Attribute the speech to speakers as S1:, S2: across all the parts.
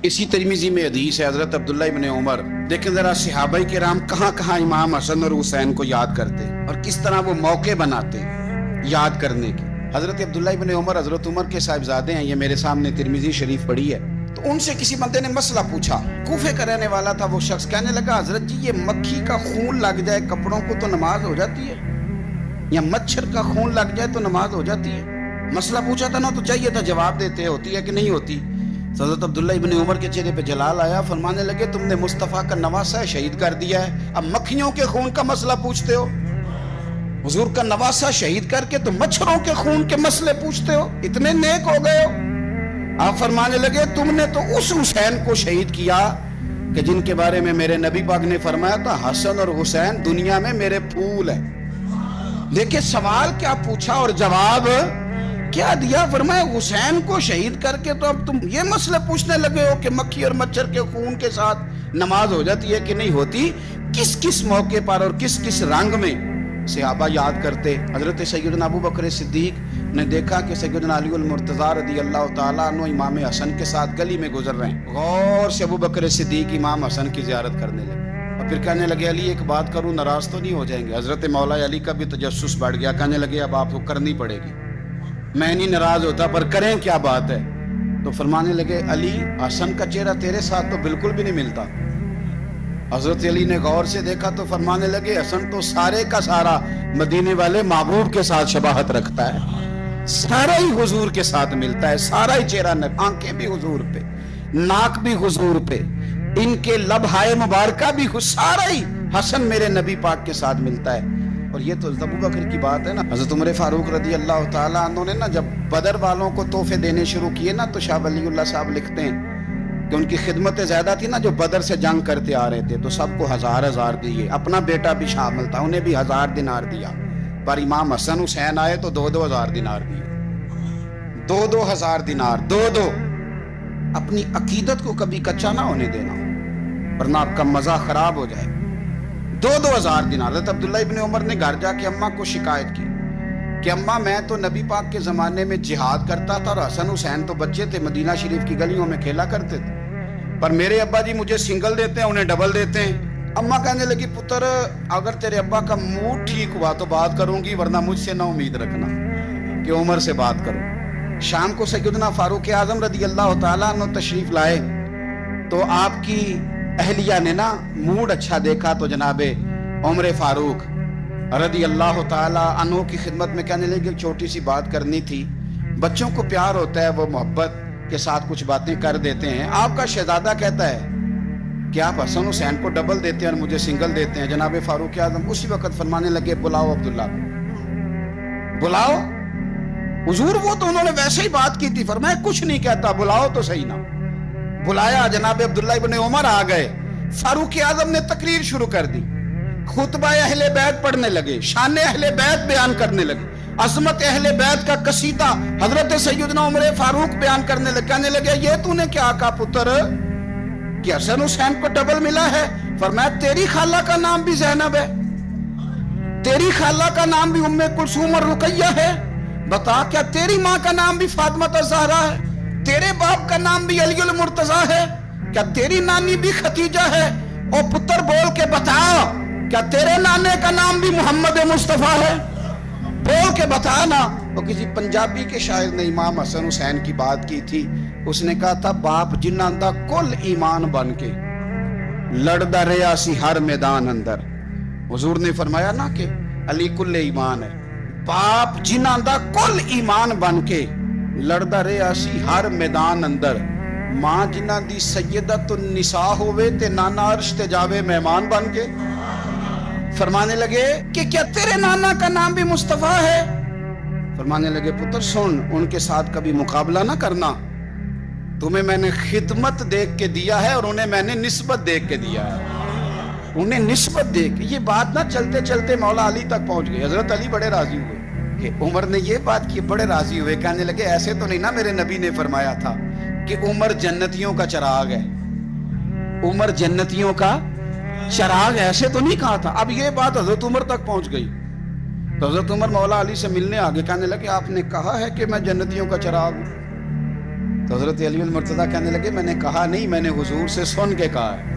S1: اسی ترمذی میں حدیث ہے حضرت عبداللہ ابن عمر، دیکھیں ذرا صحابہ کرام کہاں کہاں امام حسن اور حسین کو یاد کرتے اور کس طرح وہ موقع بناتے یاد کرنے کے۔ حضرت عبداللہ ابن عمر حضرت عمر کے صاحبزادے ہیں، یہ میرے سامنے ترمذی شریف پڑھی ہے۔ تو ان سے کسی بندے نے مسئلہ پوچھا، کوفے کا رہنے والا تھا وہ شخص، کہنے لگا حضرت جی یہ مکھی کا خون لگ جائے کپڑوں کو تو نماز ہو جاتی ہے، یا مچھر کا خون لگ جائے تو نماز ہو جاتی ہے؟ مسئلہ پوچھا تھا نا تو چاہیے تھا جواب دیتے، ہوتی ہے کہ نہیں ہوتی؟ حضرت عبداللہ ابن عمر کے چہرے پہ جلال آیا، فرمانے لگے تم نے مصطفیٰ کا نواسہ شہید کر دیا ہے، اب مکھیوں کے خون کا مسئلہ پوچھتے ہو؟ حضور کا نواسہ شہید کر کے تو مچھروں کے خون کے مسئلے پوچھتے ہو؟ اتنے نیک ہو گئے ہو؟ آپ فرمانے لگے تم نے تو اس حسین کو شہید کیا کہ جن کے بارے میں میرے نبی پاک نے فرمایا تھا حسن اور حسین دنیا میں میرے پھول ہیں۔ دیکھیں سوال کیا پوچھا اور جواب کیا دیا، فرمایا حسین کو شہید کر کے تو اب تم یہ مسئلہ پوچھنے لگے ہو کہ مکھی اور مچھر کے خون کے ساتھ نماز ہو جاتی ہے کہ نہیں ہوتی؟ کس کس موقع پر اور کس کس رنگ میں صحابہ یاد کرتے۔ حضرت سیدنا ابو بکر صدیق نے دیکھا کہ سیدنا علی المرتضیٰ رضی اللہ تعالیٰ عنہ امام حسن کے ساتھ گلی میں گزر رہے ہیں، غور سے ابو بکر صدیق امام حسن کی زیارت کرنے لگے اور پھر کہنے لگے علی ایک بات کروں، ناراض تو نہیں ہو جائیں گے؟ حضرت مولا علی کا بھی تجسس بڑھ گیا، کہنے لگے اب آپ کو کرنی پڑے گی، میں نہیں ناراض ہوتا پر کریں کیا بات ہے؟ تو فرمانے لگے علی حسن کا چہرہ تیرے ساتھ تو بالکل بھی نہیں ملتا۔ حضرت علی نے غور سے دیکھا تو فرمانے لگے حسن تو سارے کا سارا مدینے والے محبوب کے ساتھ شباہت رکھتا ہے، سارا ہی حضور کے ساتھ ملتا ہے، سارا ہی چہرہ، آنکھیں بھی حضور پہ، ناک بھی حضور پہ، ان کے لب ہائے مبارکہ بھی، سارا ہی حسن میرے نبی پاک کے ساتھ ملتا ہے۔ اور یہ تو ابو بکر کی بات ہے نا۔ حضرت عمر فاروق رضی اللہ تعالیٰ عنہ نے نا جب بدر والوں کو تحفے دینے شروع کیے نا تو شاہ ولی اللہ صاحب لکھتے ہیں کہ ان کی خدمتیں زیادہ تھی نا، جو بدر سے جنگ کرتے آ رہے تھے تو سب کو 1000 دیے، اپنا بیٹا بھی شامل تھا، انہیں بھی 1000 دینار دیا، پر امام حسن حسین آئے تو 2-2 دینار دیے، 2-2 دینار، 2 اپنی عقیدت کو کبھی کچا نہ ہونے دینا ورنہ آپ کا مزہ خراب ہو جائے۔ 2-2 دینار۔ حضرت عبداللہ ابن عمر نے گھر جا کے اماں کو شکایت کی کہ اماں میں تو نبی پاک کے زمانے میں جہاد کرتا تھا اور حسن حسین تو بچے تھے، مدینہ شریف کی گلیوں میں کھیلا کرتے تھے، پر میرے ابا جی مجھے سنگل دیتے ہیں، انہیں ڈبل دیتے ہیں۔ اماں کہنے لگی پتر اگر تیرے ابا کا موڈ ٹھیک ہوا تو بات کروں گی، ورنہ مجھ سے نہ امید رکھنا کہ عمر سے بات کروں۔ شام کو سیدنا فاروق اعظم رضی اللہ تعالیٰ عنہ تشریف لائے تو آپ کی اہلیہ نے نا موڈ اچھا دیکھا تو جناب عمر فاروق رضی اللہ تعالیٰ عنہ کی خدمت میں کہنے لگے چھوٹی سی بات کرنی تھی، بچوں کو پیار ہوتا ہے وہ محبت کے ساتھ کچھ باتیں کر دیتے ہیں، آپ کا شہزادہ کہتا ہے کہ آپ حسن حسین کو ڈبل دیتے ہیں اور مجھے سنگل دیتے ہیں۔ جناب فاروق اعظم اسی وقت فرمانے لگے بلاؤ عبداللہ کو، بلاؤ حضور، وہ تو انہوں نے ویسے ہی بات کی تھی، فرمایا کچھ نہیں کہتا، بلاؤ تو صحیح نا۔ بلایا، جناب عبداللہ ابن عمر آ گئے، فاروق اعظم نے تقریر شروع کر دی، خطبہ اہل بیت پڑھنے لگے، شان اہل بیت بیان کرنے لگے، عظمت اہل بیت کا قصیدہ حضرت سیدنا عمر فاروق بیان کرنے لگے۔ کہنے لگے یہ تو نے کیا کہا پتر کہ حسن حسین کو ڈبل ملا ہے؟ فرمایا تیری خالہ کا نام بھی زینب ہے، تیری خالہ کا نام بھی ام کلثوم اور رقیہ ہے، بتا کیا تیری ماں کا نام بھی فاطمہ الزہرا ہے، تیرے باپ کا نام بھی علی المرتضیٰ ہے، کیا تیری نانی بھی خدیجہ ہے؟ اور پتر بول کے بتا کیا تیرے نانے کا نام بھی محمد مصطفیٰ ہے؟ بول کے بتا نا۔ وہ کسی پنجابی کے شاعر نے امام حسن حسین کی بات کی تھی، اس نے کہا تھا باپ جنہاں دا کل ایمان بن کے لڑدا رہیا سی ہر میدان اندر۔ حضور نے فرمایا نا کہ علی کل ایمان ہے، باپ جنہاں دا کل ایمان بن کے لڑدا رہیا سی ہر میدان اندر، ماں جنہاں دی سیدۃ النساء ہوئے تے نانا عرش تے جاوے مہمان بن کے۔ فرمانے لگے کہ کیا تیرے نانا کا نام بھی مصطفیٰ ہے؟ فرمانے لگے پتر سن، ان کے ساتھ کبھی مقابلہ نہ کرنا، تمہیں میں نے خدمت دیکھ کے دیا ہے اور انہیں میں نے نسبت دیکھ کے دیا ہے، انہیں نسبت دیکھ کے۔ یہ بات نہ چلتے چلتے مولا علی تک پہنچ گئی، حضرت علی بڑے راضی ہوئے کہ عمر نے یہ بات کی، بڑے راضی ہوئے، کہنے لگے ایسے تو نہیں نا میرے نبی نے فرمایا تھا کہ عمر جنتیوں کا چراغ ہے، عمر جنتیوں کا چراغ، ایسے تو نہیں کہا تھا۔ اب یہ بات حضرت عمر تک پہنچ گئی تو حضرت عمر مولا علی سے ملنے آگے، کہنے لگے آپ نے کہا ہے کہ میں جنتیوں کا چراغ ہوں؟ تو حضرت علی المرتضیٰ کہنے لگے میں نے کہا نہیں، میں نے حضور سے سن کے کہا ہے۔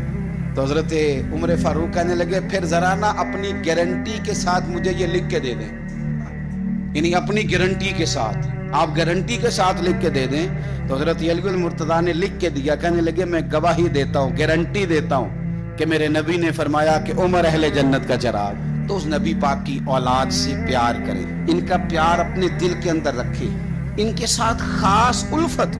S1: تو حضرت عمر فاروق کہنے لگے پھر ذرا نا اپنی گارنٹی کے ساتھ مجھے یہ لکھ کے دے دیں، یعنی اپنی گارنٹی کے ساتھ، آپ گارنٹی کے ساتھ لکھ کے دے دیں۔ تو حضرت علی المرتضیٰ نے لکھ کے دیا، کہنے لگے میں گواہی دیتا ہوں، گارنٹی دیتا ہوں کہ میرے نبی نے فرمایا کہ عمر اہل جنت کا چراغ۔ تو اس نبی پاک کی اولاد سے پیار کریں، ان کا پیار اپنے دل کے اندر رکھیں، ان کے ساتھ خاص الفت